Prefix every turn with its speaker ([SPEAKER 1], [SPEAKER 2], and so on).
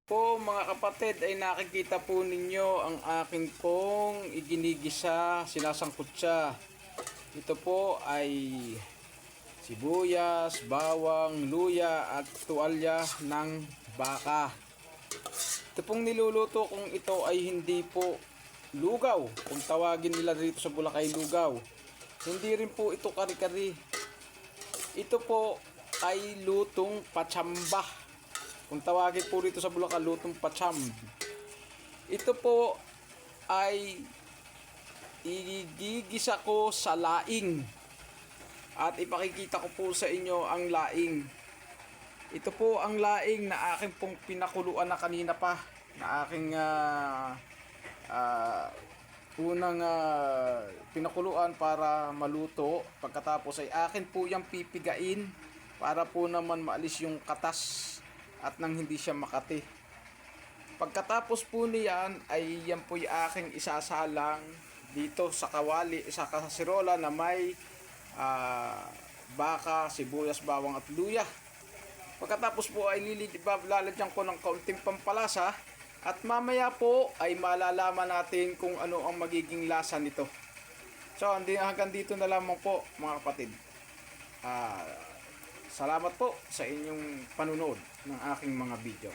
[SPEAKER 1] Po mga kapatid ay nakikita po ninyo ang aking pong iginigisa, sinasangkot siya. Ito po ay sibuyas, bawang, luya at tuwalya ng baka. Ito pong niluluto kung ito ay hindi po lugaw, kung tawagin nila dito sa Bulacay lugaw. Hindi rin po ito kari-kari. Ito po ay lutong patsamba. Kung tawagin po rito sa Bulacan, lutong pacham. Ito po ay igigisa ko sa laing. At ipakikita ko po sa inyo ang laing. Ito po ang laing na aking pong pinakuluan na kanina pa. Na aking unang pinakuluan para maluto. Pagkatapos ay akin po yung pipigain para po naman maalis yung katas at nang hindi siya makati. Pagkatapos po niyan ay yan po yung aking isasalang dito sa kawali, sa kasirola na may baka, sibuyas, bawang at luya. Pagkatapos po ay lalagyan ko ng kaunting pampalasa at mamaya po ay malalaman natin kung ano ang magiging lasa nito. So hanggang dito na lamang po mga kapatid. Salamat po sa inyong panunood ng aking mga video.